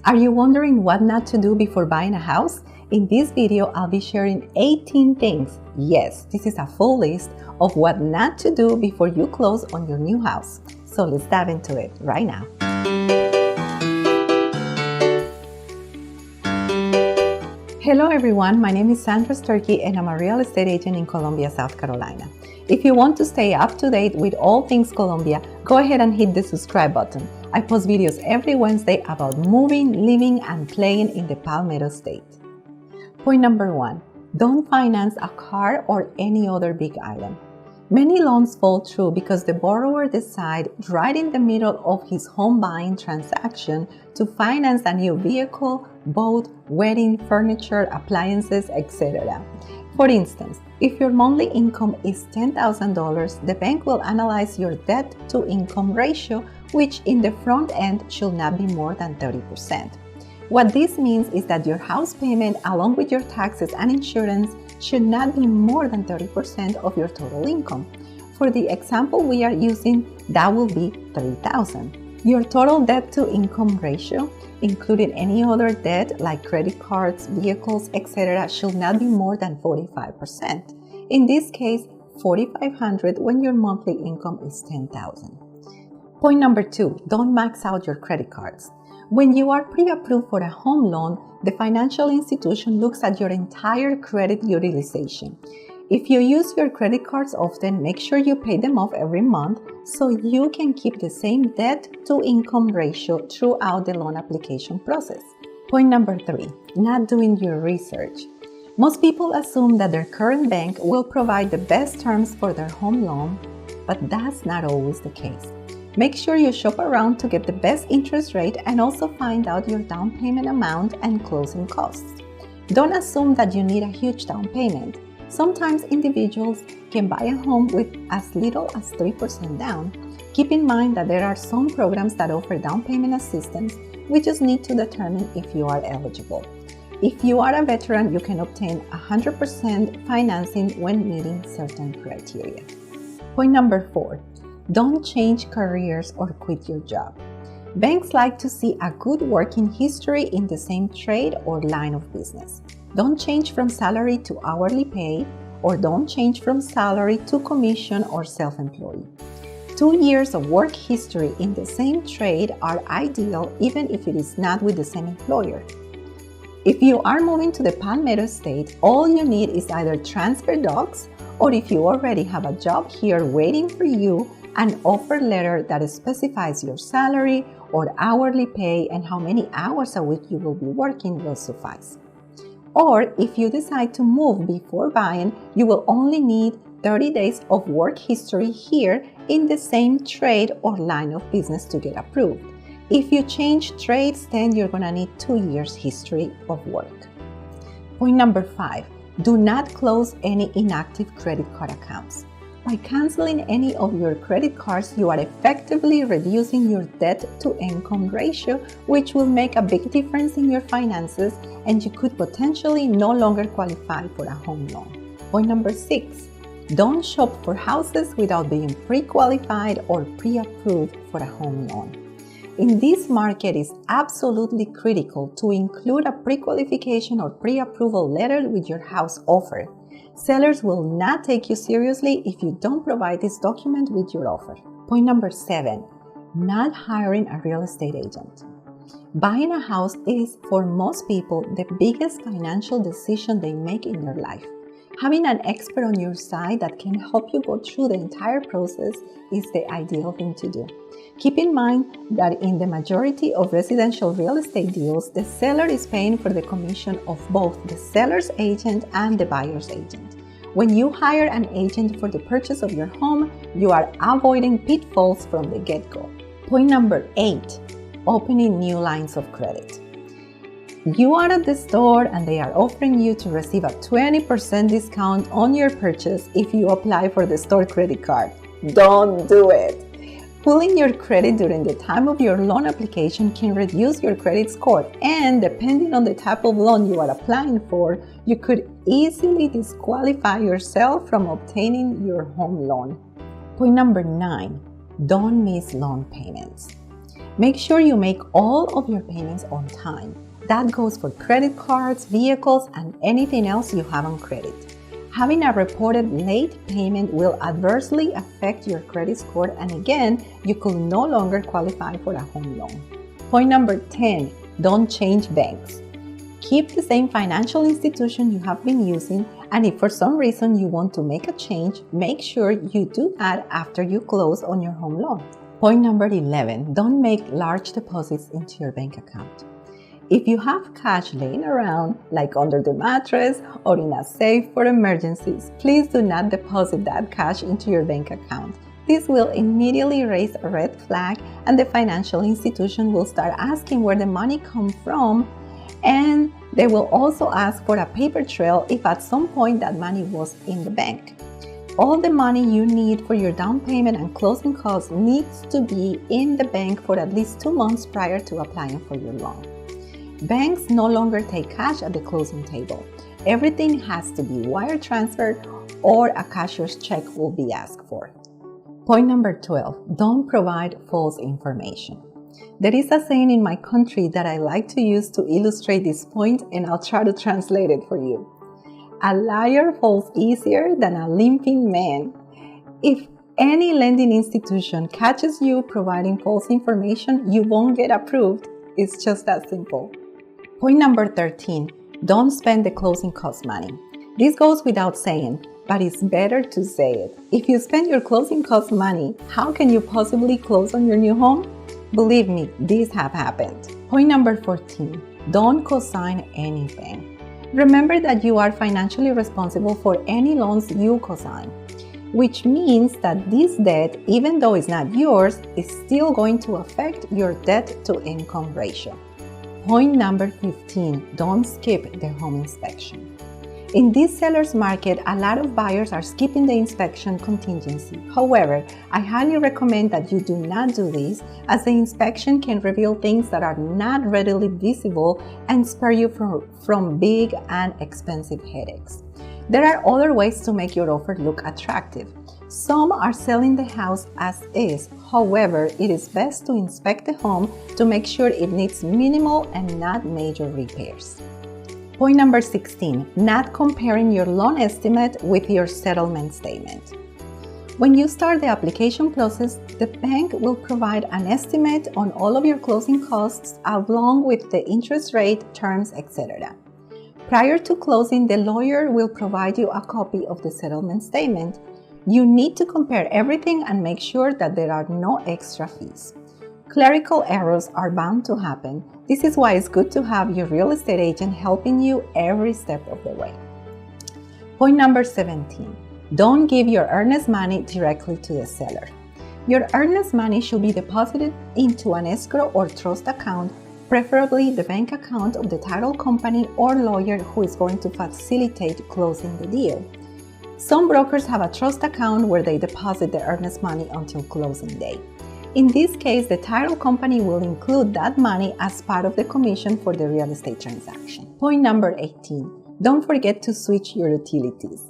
Are you wondering what not to do before buying a house? In this video, I'll be sharing 18 things. Yes, this is a full list of what not to do before you close on your new house. So let's dive into it right now. Hello everyone, my name is Sandra Sturkey and I'm a real estate agent in Columbia, South Carolina. If you want to stay up to date with all things Columbia, go ahead and hit the subscribe button. I post videos every Wednesday about moving, living, and playing in the Palmetto State. Point number 1. Don't finance a car or any other big item. Many loans fall through because the borrower decides right in the middle of his home buying transaction to finance a new vehicle, boat, wedding, furniture, appliances, etc. For instance, if your monthly income is $10,000, the bank will analyze your debt-to-income ratio, which in the front end should not be more than 30%. What this means is that your house payment, along with your taxes and insurance, should not be more than 30% of your total income. For the example we are using, that will be $3,000. Your total debt-to-income ratio, including any other debt like credit cards, vehicles, etc., should not be more than 45%. In this case, $4,500 when your monthly income is $10,000. Point number 2, don't max out your credit cards. When you are pre-approved for a home loan, the financial institution looks at your entire credit utilization. If you use your credit cards often, make sure you pay them off every month so you can keep the same debt-to-income ratio throughout the loan application process. Point number 3, not doing your research. Most people assume that their current bank will provide the best terms for their home loan, but that's not always the case. Make sure you shop around to get the best interest rate and also find out your down payment amount and closing costs. Don't assume that you need a huge down payment. Sometimes individuals can buy a home with as little as 3% down. Keep in mind that there are some programs that offer down payment assistance. We just need to determine if you are eligible. If you are a veteran, you can obtain 100% financing when meeting certain criteria. Point number 4. Don't change careers or quit your job. Banks like to see a good working history in the same trade or line of business. Don't change from salary to hourly pay, or don't change from salary to commission or self-employed. 2 years of work history in the same trade are ideal even if it is not with the same employer. If you are moving to the Palmetto State, all you need is either transfer docs, or if you already have a job here waiting for you, an offer letter that specifies your salary or hourly pay and how many hours a week you will be working will suffice. Or if you decide to move before buying, you will only need 30 days of work history here in the same trade or line of business to get approved. If you change trades, then you're going to need 2 years history of work. Point number 5, do not close any inactive credit card accounts. By canceling any of your credit cards, you are effectively reducing your debt-to-income ratio, which will make a big difference in your finances, and you could potentially no longer qualify for a home loan. Point number 6, don't shop for houses without being pre-qualified or pre-approved for a home loan. In this market, it's absolutely critical to include a pre-qualification or pre-approval letter with your house offer. Sellers will not take you seriously if you don't provide this document with your offer. Point number 7, not hiring a real estate agent. Buying a house is, for most people, the biggest financial decision they make in their life. Having an expert on your side that can help you go through the entire process is the ideal thing to do. Keep in mind that in the majority of residential real estate deals, the seller is paying for the commission of both the seller's agent and the buyer's agent. When you hire an agent for the purchase of your home, you are avoiding pitfalls from the get-go. Point number 8, opening new lines of credit. You are at the store and they are offering you to receive a 20% discount on your purchase if you apply for the store credit card. Don't do it. Pulling your credit during the time of your loan application can reduce your credit score, and depending on the type of loan you are applying for, you could easily disqualify yourself from obtaining your home loan. Point number 9, don't miss loan payments. Make sure you make all of your payments on time. That goes for credit cards, vehicles, and anything else you have on credit. Having a reported late payment will adversely affect your credit score, and again, you could no longer qualify for a home loan. Point number 10, don't change banks. Keep the same financial institution you have been using, and if for some reason you want to make a change, make sure you do that after you close on your home loan. Point number 11, don't make large deposits into your bank account. If you have cash laying around, like under the mattress or in a safe for emergencies, please do not deposit that cash into your bank account. This will immediately raise a red flag, and the financial institution will start asking where the money comes from, and they will also ask for a paper trail if at some point that money was in the bank. All the money you need for your down payment and closing costs needs to be in the bank for at least 2 months prior to applying for your loan. Banks no longer take cash at the closing table. Everything has to be wire transferred or a cashier's check will be asked for. Point number 12, don't provide false information. There is a saying in my country that I like to use to illustrate this point, and I'll try to translate it for you. A liar falls easier than a limping man. If any lending institution catches you providing false information, you won't get approved. It's just that simple. Point number 13, don't spend the closing cost money. This goes without saying, but it's better to say it. If you spend your closing cost money, how can you possibly close on your new home? Believe me, these have happened. Point number 14, don't co-sign anything. Remember that you are financially responsible for any loans you co-sign, which means that this debt, even though it's not yours, is still going to affect your debt-to-income ratio. Point number 15, don't skip the home inspection. In this seller's market, a lot of buyers are skipping the inspection contingency. However, I highly recommend that you do not do this, as the inspection can reveal things that are not readily visible and spare you from big and expensive headaches. There are other ways to make your offer look attractive. Some are selling the house as is. However, it is best to inspect the home to make sure it needs minimal and not major repairs. Point number 16, not comparing your loan estimate with your settlement statement. When you start the application process, the bank will provide an estimate on all of your closing costs along with the interest rate, terms, etc. Prior to closing, the lawyer will provide you a copy of the settlement statement. You need to compare everything and make sure that there are no extra fees. Clerical errors are bound to happen. This is why it's good to have your real estate agent helping you every step of the way. Point number 17, don't give your earnest money directly to the seller. Your earnest money should be deposited into an escrow or trust account, preferably the bank account of the title company or lawyer who is going to facilitate closing the deal. Some brokers have a trust account where they deposit the earnest money until closing day. In this case, the title company will include that money as part of the commission for the real estate transaction. Point number 18, don't forget to switch your utilities.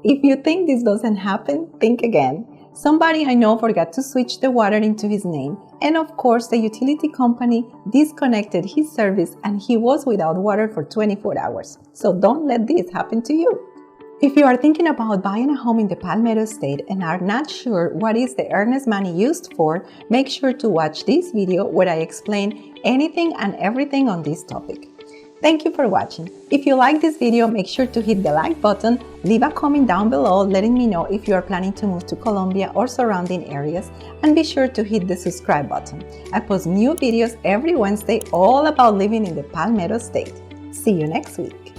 If you think this doesn't happen, think again. Somebody I know forgot to switch the water into his name, and of course the utility company disconnected his service and he was without water for 24 hours. So don't let this happen to you. If you are thinking about buying a home in the Palmetto State and are not sure what is the earnest money used for, make sure to watch this video where I explain anything and everything on this topic. Thank you for watching. If you like this video, make sure to hit the like button, leave a comment down below letting me know if you are planning to move to Colombia or surrounding areas, and be sure to hit the subscribe button. I post new videos every Wednesday all about living in the Palmetto State. See you next week.